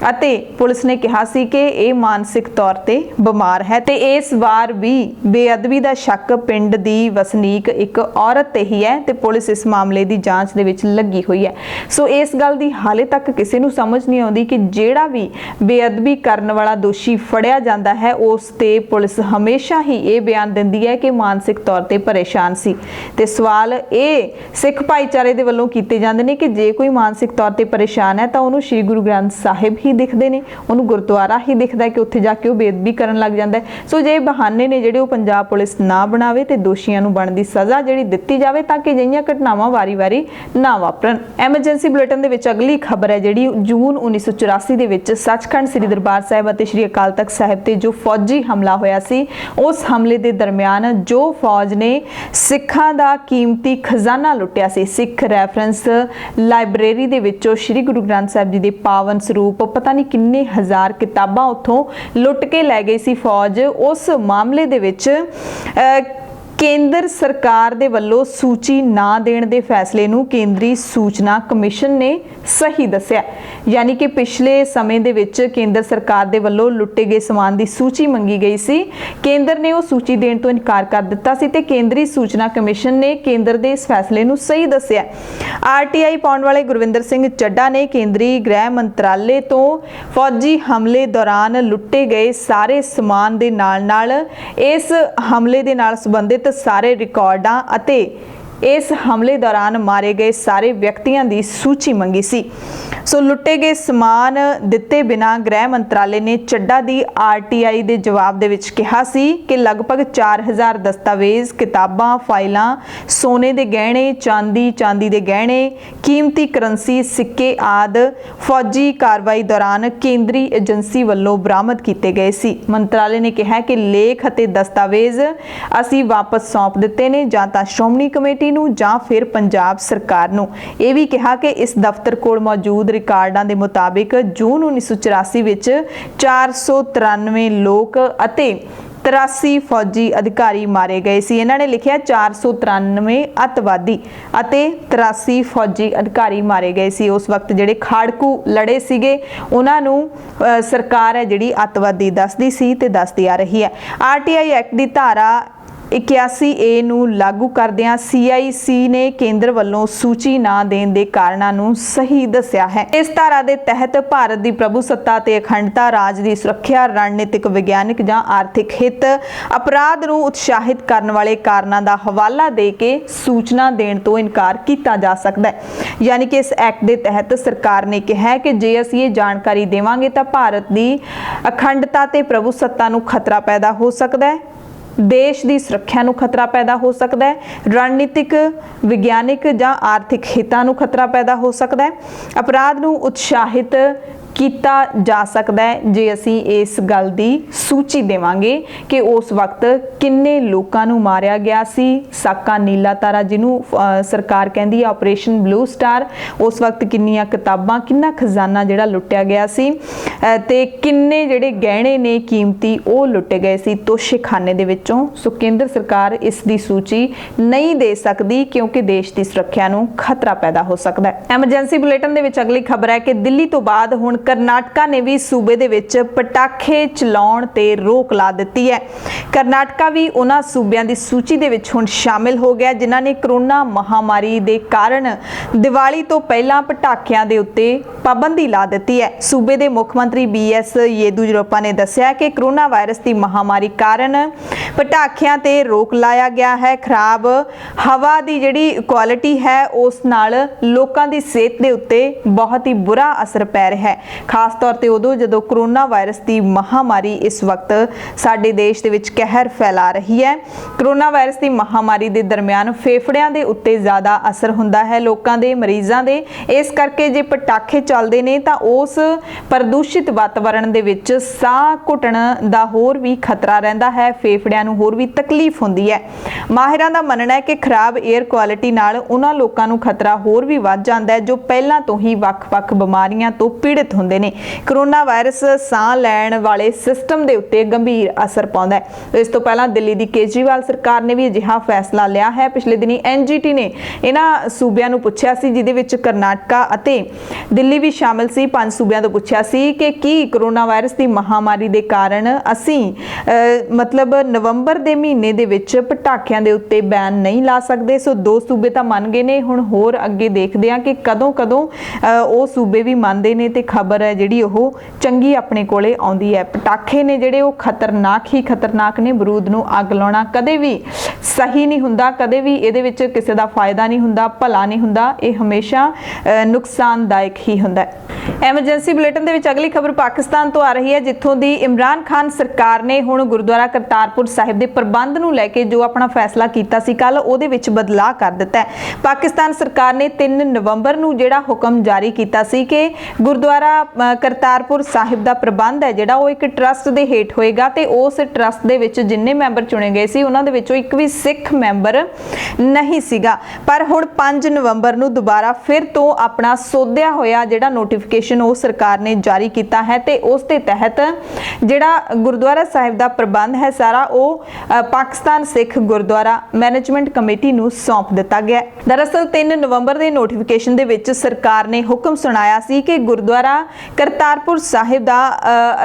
अते पुलिस ने कहा सी कि यह मानसिक तौर ते बीमार है ते इस वार भी बेअदबी दा शक पिंड दी वसनीक एक औरत ते ही है ते पुलिस इस मामले दी जांच दे विच लगी हुई है। सो इस गल दी हाले तक किसी नूं समझ नहीं आउंदी कि जेड़ा भी बेअदबी करन वाला दोषी फड़िया जांदा है उस ते पुलिस हमेशा ही ये बयान दिंदी है कि मानसिक तौर ते परेशान सी। ते सवाल ये सिख भाईचारे दे वल्लों कीते जांदे ने कि जे कोई मानसिक तौर ते परेशान है तां उहनूं श्री गुरु ग्रंथ साहिब ही दिखदे ने, उहनूं गुरुद्वारा ही दिखदा है कि उत्थे जाके वो बेअदबी करन लग जांदा है। सो जे बहाने ने ਜਿਹੜੇ ਉਹ ਪੰਜਾਬ ਪੁਲਿਸ ਨਾ ਬਣਾਵੇ ਤੇ ਦੋਸ਼ੀਆਂ ਨੂੰ ਬਣਦੀ ਸਜ਼ਾ ਜਿਹੜੀ ਦਿੱਤੀ ਜਾਵੇ ਤਾਂ ਕਿ ਅਜਿਹੀਆਂ ਘਟਨਾਵਾਂ ਵਾਰੀ-ਵਾਰੀ ਨਾ ਵਾਪਰਨ। ਐਮਰਜੈਂਸੀ ਬੁਲੇਟਿਨ ਦੇ ਵਿੱਚ ਅਗਲੀ ਖਬਰ ਹੈ ਜਿਹੜੀ ਜੂਨ 1984 ਦੇ ਵਿੱਚ ਸੱਚਖੰਡ ਸ੍ਰੀ ਦਰਬਾਰ ਸਾਹਿਬ ਅਤੇ ਸ੍ਰੀ ਅਕਾਲ ਤਖਤ ਸਾਹਿਬ ਤੇ ਜੋ ਫੌਜੀ ਹਮਲਾ ਹੋਇਆ ਸੀ, ਉਸ ਹਮਲੇ ਦੇ ਦਰਮਿਆਨ ਜੋ ਫੌਜ ਨੇ ਸਿੱਖਾਂ ਦਾ ਕੀਮਤੀ ਖਜ਼ਾਨਾ ਲੁੱਟਿਆ ਸੀ, ਸਿੱਖ ਰੈਫਰੈਂਸ ਲਾਇਬ੍ਰੇਰੀ ਦੇ ਵਿੱਚੋਂ ਸ੍ਰੀ ਗੁਰੂ ਗ੍ਰੰਥ ਸਾਹਿਬ ਜੀ ਦੇ ਪਾਵਨ ਸਰੂਪ ਪਤਾ ਨਹੀਂ ਕਿੰਨੇ ਹਜ਼ਾਰ ਕਿਤਾਬਾਂ ਉੱਥੋਂ ਲੁੱਟ ਕੇ ਲੈ ਗਈ ਸੀ ਫੌਜ। ਉਸ ਮਾਮਲੇ ਦੇ ਵਿੱਚ केंद्र सरकार दे वल्लों सूची ना देण दे फैसले नूं केंद्री सूचना कमिशन ने सही दस्सिया, यानी कि पिछले समय दे विच केंद्र सरकार दे वल्लों लुट्टे गए समान दी सूची मंगी गई सी, केंद्र ने वो सूची देण तो इनकार कर दिता सी ते केंद्री सूचना कमिशन ने केंद्र दे इस फैसले नूं सही दस्सिया। आरटीआई पाउण वाले गुरविंदर सिंह चड्डा ने केंद्री गृह मंत्रालय तो फौजी हमले दौरान लुट्टे गए सारे समान दे नाल इस हमले दे नाल संबंधित सारे रिकॉर्डां अते इस हमले दौरान मारे गए सारे व्यक्तियों की सूची मंगी सी। सो लुट्टे गए समान दिते बिना गृह मंत्रालय ने चड्डा दी आरटीआई दे जवाब दे विच कहा सी कि लगभग 4000 दस्तावेज, किताबां, फाइलां, सोने दे गहने, चांदी दे गहने, कीमती करंसी, सिक्के आदि फौजी कार्रवाई दौरान केंद्रीय एजेंसी वल्लों बरामद किए गए सी। मंत्रालय ने कहा कि लेख अते दस्तावेज असीं वापस सौंप दिते ने जां तां श्रोमणी कमेटी नूं जां फिर पंजाब सरकार नूं। यह भी कहा कि इस दफ्तर कोल मौजूद रिकार्डां दे मुताबिक जून 1984 विच 493 लोक अते 83 फौजी अधिकारी मारे गए सी। इन्हां ने लिखिया 493 अतवादी अते 83 फौजी अधिकारी मारे गए सी। उस वक्त जिहड़े खाड़कू लड़े सीगे उन्हां नूं सरकार है जिहड़ी अतवादी दसदी सी ते दसदी आ रही है। आरटीआई एक्ट दी धारा 81A नूं लागू करदियां CIC ने केंद्र वल्लों सूची ना देण दे कारणा नूं सही दस्सिया है। इस धारा दे तहत भारत दी प्रभुसत्ता ते अखंडता, राज दी सुरक्षा, रणनीतिक, विग्यानिक जां आर्थिक हित, अपराध नूं उत्साहित करन वाले कारणा दा हवाला दे के सूचना देण तो इनकार कीता जा सकदा है। यानी कि इस एक्ट दे तहत सरकार ने कहा है कि जे असीं ये जानकारी देवांगे तां भारत दी अखंडता ते प्रभुसत्ता नूं खतरा पैदा हो सकदा है, देश की सुरक्षा नूं खतरा पैदा हो सकता है, रणनीतिक, विग्यानिक जां आर्थिक हितां नूं खतरा पैदा हो सकता है, अपराध नूं उत्साहित ਕੀਤਾ ਜਾ ਸਕਦਾ ਹੈ ਜੇ ਅਸੀਂ ਇਸ ਗੱਲ ਦੀ ਸੂਚੀ ਦੇਵਾਂਗੇ ਕਿ ਉਸ ਵਕਤ ਕਿੰਨੇ ਲੋਕਾਂ ਨੂੰ ਮਾਰਿਆ ਗਿਆ ਸੀ। ਸਾਕਾ ਨੀਲਾ ਤਾਰਾ ਜਿਹਨੂੰ ਸਰਕਾਰ ਕਹਿੰਦੀ ਹੈ ਆਪਰੇਸ਼ਨ ਬਲੂ ਸਟਾਰ, ਉਸ ਵਕਤ ਕਿੰਨੀਆਂ ਕਿਤਾਬਾਂ, ਕਿੰਨਾ ਖਜ਼ਾਨਾ ਜਿਹੜਾ ਲੁੱਟਿਆ ਗਿਆ ਸੀ ਤੇ ਕਿੰਨੇ ਜਿਹੜੇ ਗਹਿਣੇ ਨੇ ਕੀਮਤੀ ਉਹ ਲੁੱਟੇ ਗਏ ਸੀ ਤੋਸ਼ੇਖਾਨੇ ਦੇ ਵਿੱਚੋਂ। ਸੋ ਕੇਂਦਰ ਸਰਕਾਰ ਇਸ ਦੀ ਸੂਚੀ ਨਹੀਂ ਦੇ ਸਕਦੀ ਕਿਉਂਕਿ ਦੇਸ਼ ਦੀ ਸੁਰੱਖਿਆ ਨੂੰ ਖਤਰਾ ਪੈਦਾ ਹੋ ਸਕਦਾ ਹੈ। ਐਮਰਜੈਂਸੀ ਬੁਲੇਟਿਨ ਦੇ ਵਿੱਚ ਅਗਲੀ ਖਬਰ ਹੈ ਕਿ ਦਿੱਲੀ ਤੋਂ ਬਾਅਦ ਹੁਣ ਕਰਨਾਟਕਾ ਨੇ ਵੀ ਸੂਬੇ ਦੇ ਵਿੱਚ ਪਟਾਖੇ ਚਲਾਉਣ ਤੇ ਰੋਕ ਲਾ ਦਿੱਤੀ ਹੈ। ਕਰਨਾਟਕਾ ਵੀ ਉਹਨਾਂ ਸੂਬਿਆਂ ਦੀ ਸੂਚੀ ਦੇ ਵਿੱਚ ਹੁਣ ਸ਼ਾਮਿਲ ਹੋ ਗਿਆ ਜਿਨ੍ਹਾਂ ਨੇ ਕਰੋਨਾ ਮਹਾਮਾਰੀ ਦੇ ਕਾਰਨ ਦੀਵਾਲੀ ਤੋਂ ਪਹਿਲਾਂ ਪਟਾਖਿਆਂ ਦੇ ਉੱਤੇ ਪਾਬੰਦੀ ਲਾ ਦਿੱਤੀ ਹੈ। ਸੂਬੇ ਦੇ ਮੁੱਖ ਮੰਤਰੀ BS ਯੇਦੂਰੱਪਾ ਨੇ ਦੱਸਿਆ ਕਿ ਕਰੋਨਾ ਵਾਇਰਸ ਦੀ ਮਹਾਮਾਰੀ ਕਾਰਨ ਪਟਾਖਿਆਂ ਤੇ ਰੋਕ ਲਾਇਆ ਗਿਆ ਹੈ। ਖਰਾਬ ਹਵਾ ਦੀ ਜਿਹੜੀ ਕੁਆਲਿਟੀ ਹੈ ਉਸ ਨਾਲ ਲੋਕਾਂ ਦੀ ਸਿਹਤ ਦੇ ਉੱਤੇ ਬਹੁਤ ਹੀ ਬੁਰਾ ਅਸਰ ਪੈ ਰਿਹਾ ਹੈ, ਖਾਸ ਤੌਰ ਤੇ ਉਦੋਂ ਜਦੋਂ ਕਰੋਨਾ ਵਾਇਰਸ ਦੀ ਮਹਾਮਾਰੀ ਇਸ ਵਕਤ ਸਾਡੇ ਦੇਸ਼ ਦੇ ਵਿੱਚ ਕਹਿਰ ਫੈਲਾ ਰਹੀ ਹੈ। ਕਰੋਨਾ ਵਾਇਰਸ ਦੀ ਮਹਾਮਾਰੀ ਦੇ ਦਰਮਿਆਨ ਫੇਫੜਿਆਂ ਦੇ ਉੱਤੇ ਜ਼ਿਆਦਾ ਅਸਰ ਹੁੰਦਾ ਹੈ ਲੋਕਾਂ ਦੇ, ਮਰੀਜ਼ਾਂ ਦੇ। ਇਸ ਕਰਕੇ ਜੇ ਪਟਾਖੇ ਚੱਲਦੇ ਨੇ ਤਾਂ ਉਸ ਪ੍ਰਦੂਸ਼ਿਤ ਵਾਤਾਵਰਣ ਦੇ ਵਿੱਚ ਸਾਹ ਘੁੱਟਣ ਦਾ ਹੋਰ ਵੀ ਖਤਰਾ ਰਹਿੰਦਾ ਹੈ, ਫੇਫੜਿਆਂ ਨੂੰ ਹੋਰ ਵੀ ਤਕਲੀਫ ਹੁੰਦੀ ਹੈ। ਮਾਹਿਰਾਂ ਦਾ ਮੰਨਣਾ ਹੈ ਕਿ ਖਰਾਬ 에ਅਰ ਕੁਆਲਿਟੀ ਨਾਲ ਉਹਨਾਂ ਲੋਕਾਂ ਨੂੰ ਖਤਰਾ ਹੋਰ ਵੀ ਵੱਧ ਜਾਂਦਾ ਹੈ ਜੋ ਪਹਿਲਾਂ ਤੋਂ ਹੀ ਵੱਖ-ਵੱਖ ਬਿਮਾਰੀਆਂ ਤੋਂ ਪੀੜਿਤ ਹੁੰਦੇ ਨੇ। ਕਰੋਨਾ ਵਾਇਰਸ ਸਾਹ ਲੈਣ ਵਾਲੇ ਸਿਸਟਮ ਦੇ ਉੱਤੇ ਗੰਭੀਰ ਅਸਰ ਪਾਉਂਦਾ ਹੈ। ਇਸ ਤੋਂ ਪਹਿਲਾਂ ਦਿੱਲੀ ਦੀ ਕੇਜਰੀਵਾਲ ਸਰਕਾਰ ਨੇ ਵੀ ਅਜਿਹਾ ਫੈਸਲਾ ਲਿਆ ਹੈ। ਪਿਛਲੇ ਦਿਨੀ NGT ਨੇ ਇਹਨਾਂ ਸੂਬਿਆਂ ਨੂੰ ਪੁੱਛਿਆ ਸੀ ਜਿਹਦੇ ਵਿੱਚ ਕਰਨਾਟਕਾ ਅਤੇ ਦਿੱਲੀ ਵੀ ਸ਼ਾਮਿਲ ਸੀ। 5 ਸੂਬਿਆਂ ਤੋਂ ਪੁੱਛਿਆ ਸੀ ਕਿ ਕੀ ਕਰੋਨਾ ਵਾਇਰਸ ਦੀ ਮਹਾਮਾਰੀ ਦੇ ਕਾਰਨ ਅਸੀਂ ਮਤਲਬ ਨਵੰਬਰ ਦੇ ਮਹੀਨੇ ਦੇ ਵਿੱਚ ਪਟਾਖਿਆਂ ਦੇ ਉੱਤੇ ਬੈਨ ਨਹੀਂ ਲਾ ਸਕਦੇ। ਸੋ 2 ਸੂਬੇ ਤਾਂ ਮੰਨ ਗਏ ਨੇ, ਹੁਣ ਹੋਰ ਅੱਗੇ ਦੇਖਦੇ ਹਾਂ ਕਿ ਕਦੋਂ ਉਹ ਸੂਬੇ ਵੀ ਮੰਨਦੇ ਨੇ ਤੇ ਖਬਰ ਹੈ ਜਿਹੜੀ ਉਹ ਚੰਗੀ ਆਪਣੇ ਕੋਲੇ ਆਉਂਦੀ ਹੈ। ਪਟਾਖੇ ਨੇ ਜਿਹੜੇ ਉਹ ਖਤਰਨਾਕ ਹੀ ਖਤਰਨਾਕ ਨੇ। ਬਰੂਦ ਨੂੰ ਅੱਗ ਲਾਉਣਾ ਕਦੇ ਵੀ ਸਹੀ ਨਹੀਂ ਹੁੰਦਾ, ਕਦੇ ਵੀ ਇਹਦੇ ਵਿੱਚ ਕਿਸੇ ਦਾ ਫਾਇਦਾ ਨਹੀਂ ਹੁੰਦਾ, ਭਲਾ ਨਹੀਂ ਹੁੰਦਾ, ਇਹ ਹਮੇਸ਼ਾ ਨੁਕਸਾਨਦਾਇਕ ਹੀ ਹੁੰਦਾ। ਐਮਰਜੈਂਸੀ ਬੁਲੇਟਿਨ ਦੇ ਵਿੱਚ ਅਗਲੀ ਖਬਰ ਪਾਕਿਸਤਾਨ ਤੋਂ ਆ ਰਹੀ ਹੈ ਜਿੱਥੋਂ ਦੀ ਇਮਰਾਨ ਖਾਨ ਸਰਕਾਰ ਨੇ ਹੁਣ ਗੁਰਦੁਆਰਾ ਕਰਤਾਰਪੁਰ ਸਾਹਿਬ ਦੇ ਪ੍ਰਬੰਧ ਨੂੰ ਲੈ ਕੇ ਜੋ ਆਪਣਾ ਫੈਸਲਾ ਕੀਤਾ ਸੀ ਕੱਲ, ਉਹਦੇ ਵਿੱਚ ਬਦਲਾਅ ਕਰ ਦਿੱਤਾ ਹੈ। ਪਾਕਿਸਤਾਨ ਸਰਕਾਰ ਨੇ 3 ਨਵੰਬਰ ਨੂੰ ਜਿਹੜਾ ਹੁਕਮ ਜਾਰੀ ਕੀਤਾ ਸੀ ਕਿ ਗੁਰਦੁਆਰਾ ਕਰਤਾਰਪੁਰ ਸਾਹਿਬ ਦਾ ਪ੍ਰਬੰਧ ਹੈ ਜਿਹੜਾ ਉਹ ਇੱਕ ਟਰਸਟ ਦੇ ਹੇਠ ਹੋਏਗਾ ਤੇ ਉਸ ਟਰਸਟ ਦੇ ਵਿੱਚ ਜਿੰਨੇ ਮੈਂਬਰ ਚੁਣੇ ਗਏ ਸੀ ਉਹਨਾਂ ਦੇ ਵਿੱਚੋਂ ਇੱਕ ਵੀ ਸਿੱਖ ਮੈਂਬਰ ਨਹੀਂ ਸੀਗਾ। ਪਰ ਹੁਣ 5 ਨਵੰਬਰ ਨੂੰ ਦੁਬਾਰਾ ਫਿਰ ਤੋਂ ਆਪਣਾ ਸੋਧਿਆ ਹੋਇਆ ਜਿਹੜਾ ਨੋਟੀਫਿਕੇਸ਼ਨ ਉਹ ਸਰਕਾਰ ਨੇ ਜਾਰੀ ਕੀਤਾ ਹੈ ਤੇ ਉਸ ਦੇ ਤਹਿਤ ਜਿਹੜਾ ਗੁਰਦੁਆਰਾ ਸਾਹਿਬ ਦਾ ਪ੍ਰਬੰਧ ਹੈ ਸਾਰਾ ਉਹ ਪਾਕਿਸਤਾਨ ਸਿੱਖ ਗੁਰਦੁਆਰਾ ਮੈਨੇਜਮੈਂਟ ਕਮੇਟੀ ਨੂੰ ਸੌਂਪ ਦਿੱਤਾ ਗਿਆ। ਦਰਅਸਲ 3 ਨਵੰਬਰ ਦੇ ਨੋਟੀਫਿਕੇਸ਼ਨ ਦੇ ਵਿੱਚ ਸਰਕਾਰ ਨੇ ਹੁਕਮ ਸੁਣਾਇਆ ਸੀ ਕਿ ਗੁਰਦੁਆਰਾ ਕਰਤਾਰਪੁਰ ਸਾਹਿਬ ਦਾ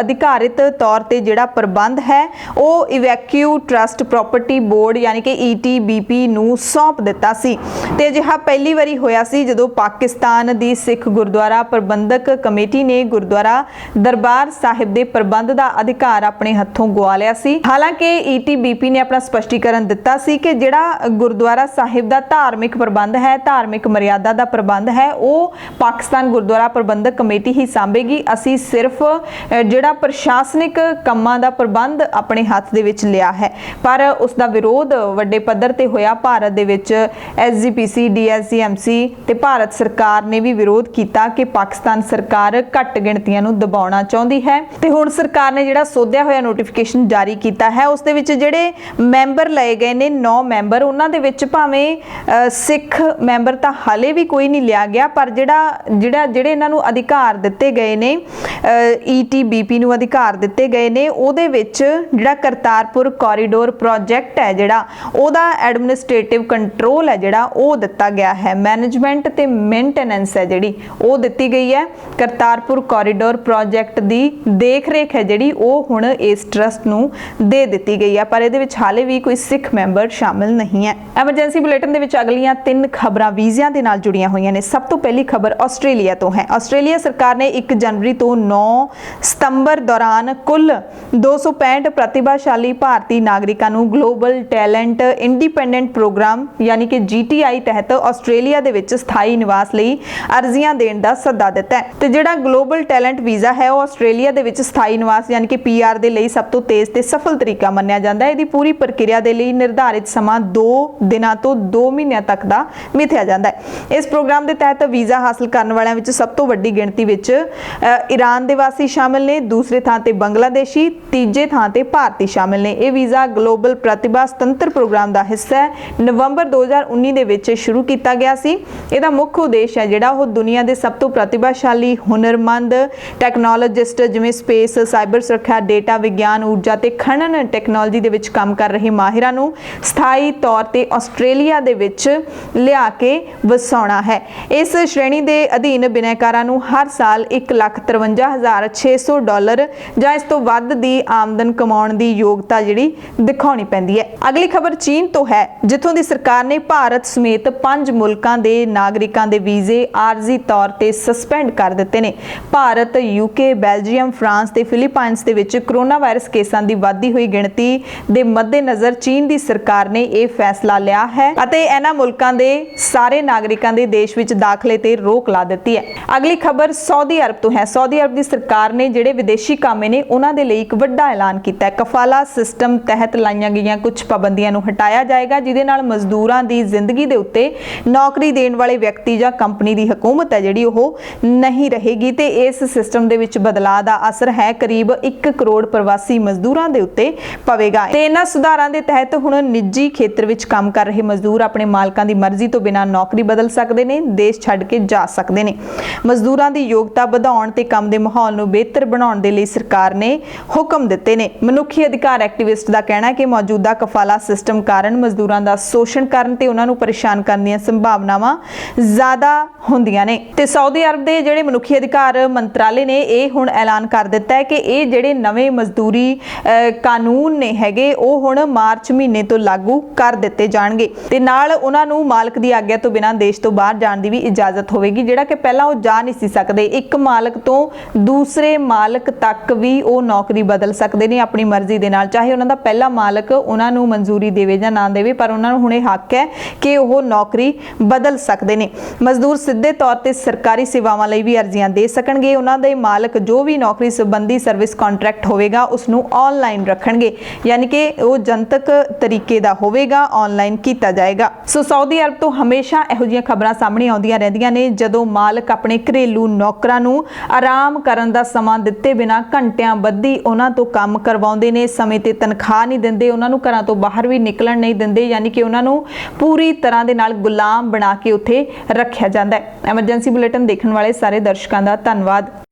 ਅਧਿਕਾਰਿਤ ਤੌਰ ਤੇ ਜਿਹੜਾ ਪ੍ਰਬੰਧ ਹੈ ਉਹ ਇਵੈਕਿਊ ਟਰਸਟ ਪ੍ਰਾਪਰਟੀ ਬੋਰਡ ਯਾਨੀ ਕਿ ETBP ਨੂੰ ਸੌਂਪ ਦਿੱਤਾ ਸੀ ਤੇ ਅਜਿਹਾ ਪਹਿਲੀ ਵਾਰੀ ਹੋਇਆ ਸੀ ਜਦੋਂ ਪਾਕਿਸਤਾਨ ਦੀ ਸਿੱਖ ਗੁਰਦੁਆਰਾ ਪ੍ਰਬੰਧਕ ਕਮੇਟੀ ਨੇ ਗੁਰਦੁਆਰਾ ਦਰਬਾਰ ਸਾਹਿਬ ਦੇ ਪ੍ਰਬੰਧ ਦਾ ਅਧਿਕਾਰ ਆਪਣੇ ਹੱਥੋਂ ਗਵਾ ਲਿਆ ਸੀ। ਹਾਲਾਂਕਿ ETBP ਨੇ ਆਪਣਾ ਸਪਸ਼ਟੀਕਰਨ ਦਿੱਤਾ ਸੀ ਕਿ ਜਿਹੜਾ ਗੁਰਦੁਆਰਾ ਸਾਹਿਬ ਦਾ ਧਾਰਮਿਕ ਪ੍ਰਬੰਧ ਹੈ, ਧਾਰਮਿਕ ਮਰਿਆਦਾ ਦਾ ਪ੍ਰਬੰਧ ਹੈ ਉਹ ਪਾਕਿਸਤਾਨ ਗੁਰਦੁਆਰਾ ਪ੍ਰਬੰਧਕ ਕਮੇਟੀ ਹੀ ਸਾਂਭੇਗੀ। ਅਸੀਂ ਸਿਰਫ ਜਿਹੜਾ ਪ੍ਰਸ਼ਾਸਨਿਕ ਕੰਮਾਂ ਦਾ ਪ੍ਰਬੰਧ ਆਪਣੇ ਹੱਥ ਦੇ ਵਿੱਚ ਲਿਆ ਹੈ। ਪਰ ਉਸ ਦਾ ਵਿਰੋਧ ਵੱਡੇ ਪੱਧਰ ਤੇ ਹੋਇਆ। ਭਾਰਤ ਦੇ ਵਿੱਚ SGPC, DSCMC ਤੇ ਭਾਰਤ ਸਰਕਾਰ ਨੇ ਵੀ ਵਿਰੋਧ ਕੀਤਾ ਕਿ ਪਾਕਿਸਤਾਨ ਸਰਕਾਰ ਘੱਟ ਗਿਣਤੀਆਂ ਨੂੰ ਦਬਾਉਣਾ ਚਾਹੁੰਦੀ ਹੈ ਤੇ ਹੁਣ ਸਰਕਾਰ ਨੇ ਜਿਹੜਾ ਸੋਧਿਆ ਹੋਇਆ ਨੋਟੀਫਿਕੇਸ਼ਨ ਜਾਰੀ ਕੀਤਾ ਹੈ ਉਸ ਦੇ ਵਿੱਚ ਜਿਹੜੇ ਮੈਂਬਰ ਲਏ ਗਏ ਨੇ 9 ਮੈਂਬਰ, ਉਹਨਾਂ ਦੇ ਵਿੱਚ ਭਾਵੇਂ ਸਿੱਖ ਮੈਂਬਰ ਤਾਂ ਹਾਲੇ ਵੀ ਕੋਈ ਨਹੀਂ ਲਿਆ ਗਿਆ ਪਰ ਜਿਹੜੇ ਇਹਨਾਂ ਨੂੰ ਅਧਿਕਾਰ ਦਿੱਤੇ ਗਏ ਨੇ ETBP ਨੂੰ ਅਧਿਕਾਰ ਦਿੱਤੇ ਗਏ ਨੇ ਉਹਦੇ ਵਿੱਚ ਜਿਹੜਾ ਕਰਤਾਰਪੁਰ ਕੋਰੀਡੋਰ ਪ੍ਰੋਜੈਕਟ ਹੈ ਜਿਹੜਾ ਉਹਦਾ ਐਡਮਿਨਿਸਟ੍ਰੇਟਿਵ ਕੰਟਰੋਲ ਹੈ ਜਿਹੜਾ ਉਹ ਦਿੱਤਾ ਗਿਆ ਹੈ। ਮੈਨੇਜਮੈਂਟ ਤੇ ਮੇਨਟੇਨੈਂਸ ਹੈ ਜਿਹੜੀ ਉਹ ਦਿੱਤੀ ਗਈ ਹੈ। ਕਰਤਾਰਪੁਰ ਕੋਰੀਡੋਰ ਪ੍ਰੋਜੈਕਟ ਦੀ ਦੇਖ ਰੇਖ ਹੈ ਜਿਹੜੀ ਉਹ ਹੁਣ ਇਸ ਟਰਸਟ ਨੂੰ ਦੇ ਦਿੱਤੀ ਗਈ ਹੈ ਪਰ ਇਹਦੇ ਵਿੱਚ ਹਾਲੇ ਵੀ ਕੋਈ ਸਿੱਖ ਮੈਂਬਰ ਸ਼ਾਮਿਲ ਨਹੀਂ ਹੈ। ਐਮਰਜੈਂਸੀ ਬੁਲੇਟਿਨ ਦੇ ਵਿੱਚ ਅਗਲੀਆਂ 3 ਖਬਰਾਂ ਵੀਜ਼ਿਆਂ ਦੇ ਨਾਲ ਜੁੜੀਆਂ ਹੋਈਆਂ ਨੇ। ਸਭ ਤੋਂ ਪਹਿਲੀ ਖਬਰ ਆਸਟ੍ਰੇਲੀਆ ਤੋਂ ਹੈ। ਆਸਟ੍ਰੇਲੀਆ ਸਰਕਾਰ ਨੇ 1 ਜਨਵਰੀ ਤੋਂ 9 ਸਤੰਬਰ ਦੌਰਾਨ ਕੁੱਲ 265 ਪ੍ਰਤਿਭਾਸ਼ਾਲੀ ਭਾਰਤੀ ਨਾਗਰਿਕਾਂ ਨੂੰ ਗਲੋਬਲ ਟੈਲੈਂਟ ਇੰਡੀਪੈਂਡੈਂਟ ਪ੍ਰੋਗਰਾਮ ਯਾਨੀ ਕਿ GTI ਤਹਿਤ ਆਸਟ੍ਰੇਲੀਆ ਦੇ ਵਿੱਚ ਸਥਾਈ ਨਿਵਾਸ ਲਈ ਅਰਜ਼ੀਆਂ ਦੇਣ ਦਾ ਸੱਦਾ ਦਿੱਤਾ ਹੈ ਤੇ ਜਿਹੜਾ ਗਲੋਬਲ ਟੈਲੈਂਟ ਵੀਜ਼ਾ ਹੈ ਉਹ ਆਸਟ੍ਰੇਲੀਆ ਦੇ ਵਿੱਚ ਸਥਾਈ ਨਿਵਾਸ ਯਾਨੀ ਕਿ PR ਦੇ ਲਈ ਸਭ ਤੋਂ ਤੇਜ਼ ਤੇ ਸਫਲ ਤਰੀਕਾ ਮੰਨਿਆ ਜਾਂਦਾ ਹੈ। ਇਹਦੀ ਪੂਰੀ ਪ੍ਰਕਿਰਿਆ ਦੇ ਲਈ ਨਿਰਧਾਰਿਤ ਸਮਾਂ 2 ਦਿਨਾਂ ਤੋਂ 2 ਮਹੀਨਿਆਂ ਤੱਕ ਦਾ ਮਿਥਿਆ ਜਾਂਦਾ ਹੈ। ਇਸ ਪ੍ਰੋਗਰਾਮ ਦੇ ਤਹਿਤ ਵੀਜ਼ਾ ਹਾਸਲ ਕਰਨ ਵਾਲਿਆਂ ਵਿੱਚ ਸਭ ਤੋਂ ਵੱਡੀ ਗਿਣਤੀ ਵਿੱਚ ईरान दे वासी शामिल ने, दूसरे थां ते बंगलादेशी, तीजे थां ते भारती शामिल ने। यह वीज़ा ग्लोबल प्रतिभा सुतंत्र प्रोग्राम का हिस्सा है। नवंबर 2019 ਦੇ ਵਿੱਚ ਸ਼ੁਰੂ ਕੀਤਾ ਗਿਆ ਸੀ। ਇਹਦਾ ਮੁੱਖ ਉਦੇਸ਼ ਹੈ ਜਿਹੜਾ ਉਹ ਦੁਨੀਆ ਦੇ ਸਭ ਤੋਂ ਪ੍ਰਤਿਭਾਸ਼ਾਲੀ ਹੁਨਰਮੰਦ ਟੈਕਨੋਲੋਜਿਸਟ ਜਿਵੇਂ ਸਪੇਸ, ਸਾਈਬਰ ਸੁਰੱਖਿਆ, ਡੇਟਾ ਵਿਗਿਆਨ, ਊਰਜਾ ਤੇ ਖਣਨ ਟੈਕਨੋਲੋਜੀ ਦੇ ਵਿੱਚ ਕੰਮ ਕਰ ਰਹੇ ਮਾਹਿਰਾਂ ਨੂੰ ਸਥਾਈ ਤੌਰ ਤੇ ਆਸਟ੍ਰੇਲੀਆ ਦੇ ਵਿੱਚ ਲਿਆ ਕੇ ਵਸਾਉਣਾ ਹੈ। ਇਸ ਸ਼੍ਰੇਣੀ ਦੇ ਅਧੀਨ ਬਿਨੈਕਾਰਾਂ ਨੂੰ ਹਰ ਸਾਲ $1,53,600 ਜਾਂ ਇਸ ਤੋਂ ਵੱਧ ਦੀ ਆਮਦਨ ਕਮਾਉਣ ਦੀ ਯੋਗਤਾ ਜਿਹੜੀ ਦਿਖਾਉਣੀ ਪੈਂਦੀ ਹੈ। ਅਗਲੀ ਖਬਰ ਚੀਨ ਤੋਂ ਹੈ, ਜਿੱਥੋਂ ਦੀ ਸਰਕਾਰ ਨੇ ਭਾਰਤ ਸਮੇਤ 5 ਮੁਲਕਾਂ ਦੇ ਨਾਗਰਿਕਾਂ ਦੇ ਵੀਜ਼ੇ ਆਰਜ਼ੀ ਤੌਰ ਤੇ ਸਸਪੈਂਡ ਕਰ ਦਿੱਤੇ ਨੇ। ਭਾਰਤ, ਯੂਕੇ, ਬੈਲਜੀਅਮ, ਫਰਾਂਸ ਤੇ ਫਿਲੀਪਾਈਨਸ ਦੇ ਵਿੱਚ ਕੋਰੋਨਾ ਵਾਇਰਸ ਕੇਸਾਂ ਦੀ ਵਧਦੀ ਹੋਈ ਗਿਣਤੀ ਦੇ ਮੱਦੇਨਜ਼ਰ ਚੀਨ ਦੀ ਸਰਕਾਰ ਨੇ ਇਹ ਫੈਸਲਾ ਲਿਆ ਹੈ ਅਤੇ ਇਹਨਾਂ ਮੁਲਕਾਂ ਦੇ ਸਾਰੇ ਨਾਗਰਿਕਾਂ ਦੇ ਦੇਸ਼ ਵਿੱਚ ਦਾਖਲੇ ਤੇ ਰੋਕ ਲਾ ਦਿੱਤੀ ਹੈ। ਅਗਲੀ ਖਬਰ ਸਾਊਦੀ ਅਰਬ ਤੋਂ ਹੈ। ਸਾਊਦੀ ਅਰਬ ਦੀ ਸਰਕਾਰ ਨੇ ਜਿਹੜੇ ਵਿਦੇਸ਼ੀ ਕਾਮੇ ਨੇ ਉਹਨਾਂ ਦੇ ਲਈ ਇੱਕ ਵੱਡਾ ਐਲਾਨ ਕੀਤਾ ਹੈ। ਕਫਾਲਾ ਸਿਸਟਮ ਤਹਿਤ ਲਾਈਆਂ ਗਈਆਂ ਕੁਝ ਪਾਬੰਦੀਆਂ ਨੂੰ ਹਟਾਇਆ ਜਾਏਗਾ, ਜਿਹਦੇ ਨਾਲ ਮਜ਼ਦੂਰਾਂ ਦੀ ਜ਼ਿੰਦਗੀ ਦੇ ਉੱਤੇ ਨੌਕਰੀ ਦੇਣ ਵਾਲੇ ਵਿਅਕਤੀ ਜਾਂ ਕੰਪਨੀ ਦੀ ਹਕੂਮਤ ਹੈ ਜਿਹੜੀ ਉਹ ਨਹੀਂ ਰਹੇਗੀ ਤੇ ਇਸ ਸਿਸਟਮ ਦੇ ਵਿੱਚ ਬਦਲਾਅ ਦਾ ਅਸਰ ਹੈ ਕਰੀਬ 1 ਕਰੋੜ ਪ੍ਰਵਾਸੀ ਮਜ਼ਦੂਰਾਂ ਦੇ ਉੱਤੇ ਪਵੇਗਾ ਤੇ ਇਹਨਾਂ ਸੁਧਾਰਾਂ ਦੇ ਤਹਿਤ ਹੁਣ ਨਿੱਜੀ ਖੇਤਰ ਵਿੱਚ ਕੰਮ ਕਰ ਰਹੇ ਮਜ਼ਦੂਰ ਆਪਣੇ ਮਾਲਕਾਂ ਦੀ ਮਰਜ਼ੀ ਤੋਂ ਬਿਨਾਂ ਨੌਕਰੀ ਬਦਲ ਸਕਦੇ ਨੇ, ਦੇਸ਼ ਛੱਡ ਕੇ ਜਾ ਸਕਦੇ ਨੇ। ਮਜ਼ਦੂਰਾਂ ਦੀ ਯੋਗਤਾ ਵਧਾਉਣ ਤੇ ਕੰਮ ਦੇ ਮਾਹੌਲ ਨੂੰ ਬਿਹਤਰ ਬਣਾਉਣ ਦੇ ਲਈ ਸਰਕਾਰ ਨੇ ਹੁਕਮ ਦਿੱਤੇ ਨੇ। ਮਨੁੱਖੀ ਅਧਿਕਾਰ ਐਕਟਿਵਿਸਟ ਦਾ ਕਹਿਣਾ ਹੈ ਕਿ ਮੌਜੂਦਾ ਕਫਾਲਾ ਸਿਸਟਮ ਕਾਰਨ ਮਜ਼ਦੂਰਾਂ ਦਾ ਸ਼ੋਸ਼ਣ ਕਰਨ ਤੇ ਉਹਨਾਂ ਨੂੰ ਪਰੇਸ਼ਾਨ ਕਰਨ ਦੀਆਂ ਸੰਭਾਵਨਾਵਾਂ ਜ਼ਿਆਦਾ ਹੁੰਦੀਆਂ ਨੇ ਤੇ ਸਾਊਦੀ ਅਰਬ ਦੇ ਜਿਹੜੇ ਮਨੁੱਖੀ ਅਧਿਕਾਰ ਮੰਤਰਾਲੇ ਨੇ ਇਹ ਹੁਣ ਐਲਾਨ ਕਰ ਦਿੱਤਾ ਹੈ ਕਿ ਇਹ ਜਿਹੜੇ ਨਵੇਂ ਮਜ਼ਦੂਰੀ ਕਾਨੂੰਨ ਨੇ ਹੈਗੇ ਉਹ ਹੁਣ ਮਾਰਚ ਮਹੀਨੇ ਤੋਂ ਲਾਗੂ ਕਰ ਦਿੱਤੇ ਜਾਣਗੇ ਤੇ ਨਾਲ ਉਹਨਾਂ ਨੂੰ ਮਾਲਕ ਦੀ ਆਗਿਆ ਤੋਂ ਬਿਨਾਂ ਦੇਸ਼ ਤੋਂ ਬਾਹਰ ਜਾਣ ਦੀ ਵੀ ਇਜਾਜ਼ਤ ਹੋਵੇਗੀ, ਜਿਹੜਾ ਕਿ ਪਹਿਲਾਂ ਉਹ ਜਾ ਨਹੀਂ ਸੀ ਸਕਦੇ। ਇੱਕ ਮਾਲਕ ਤੋਂ ਦੂਸਰੇ ਮਾਲਕ ਤੱਕ ਵੀ ਉਹ ਨੌਕਰੀ ਬਦਲ ਸਕਦੇ ਨੇ ਆਪਣੀ ਮਰਜ਼ੀ ਦੇ ਨਾਲ, ਚਾਹੇ ਉਹਨਾਂ ਦਾ ਪਹਿਲਾ ਮਾਲਕ ਉਹਨਾਂ ਨੂੰ ਮਨਜ਼ੂਰੀ ਦੇਵੇ ਜਾਂ ਨਾ ਦੇਵੇ, ਪਰ ਉਹਨਾਂ ਨੂੰ ਹੁਣ ਇਹ ਹੱਕ ਹੈ ਕਿ ਉਹ ਨੌਕਰੀ ਬਦਲ ਸਕਦੇ ਨੇ। ਮਜ਼ਦੂਰ ਸਿੱਧੇ ਤੌਰ ਤੇ ਸਰਕਾਰੀ ਸੇਵਾਵਾਂ ਲਈ ਵੀ ਅਰਜ਼ੀਆਂ ਦੇ ਸਕਣਗੇ। ਉਹਨਾਂ ਦੇ ਮਾਲਕ ਜੋ ਵੀ ਨੌਕਰੀ ਸੰਬੰਧੀ ਸਰਵਿਸ ਕੰਟਰੈਕਟ ਹੋਵੇਗਾ ਉਸ ਨੂੰ ਆਨਲਾਈਨ ਰੱਖਣਗੇ, ਯਾਨੀ ਕਿ ਉਹ ਜਨਤਕ ਤਰੀਕੇ ਦਾ ਹੋਵੇਗਾ, ਆਨਲਾਈਨ ਕੀਤਾ ਜਾਏਗਾ। ਸੋ ਸਾਊਦੀ ਅਰਬ ਤੋਂ ਹਮੇਸ਼ਾ ਇਹੋ ਜਿਹੀਆਂ ਖਬਰਾਂ ਸਾਹਮਣੇ ਆਉਂਦੀਆਂ ਰਹਿੰਦੀਆਂ ਨੇ ਜਦੋਂ ਮਾਲਕ ਆਪਣੇ ਘਰੇਲੂ ਨੌਕਰਾਂ ਨੂੰ ਆਰਾਮ ਕਰਨ ਦਾ ਸਮਾਂ ਦਿੱਤੇ ਬਿਨਾਂ ਘੰਟਿਆਂ ਬੱਧੀ ਉਹਨਾਂ ਤੋਂ ਕੰਮ ਕਰਵਾਉਂਦੇ ਨੇ, ਸਮੇਂ ਤੇ ਤਨਖਾਹ ਨਹੀਂ ਦਿੰਦੇ, ਉਹਨਾਂ ਨੂੰ ਘਰਾਂ ਤੋਂ ਬਾਹਰ ਵੀ ਨਿਕਲਣ ਨਹੀਂ ਦਿੰਦੇ, ਯਾਨੀ ਕਿ ਉਹਨਾਂ ਨੂੰ ਪੂਰੀ ਤਰ੍ਹਾਂ ਦੇ ਨਾਲ ਗੁਲਾਮ ਬਣਾ ਕੇ ਉੱਥੇ ਰੱਖਿਆ ਜਾਂਦਾ ਹੈ। ਐਮਰਜੈਂਸੀ ਬੁਲੇਟਿਨ ਦੇਖਣ ਵਾਲੇ ਸਾਰੇ ਦਰਸ਼ਕਾਂ ਦਾ ਧੰਨਵਾਦ।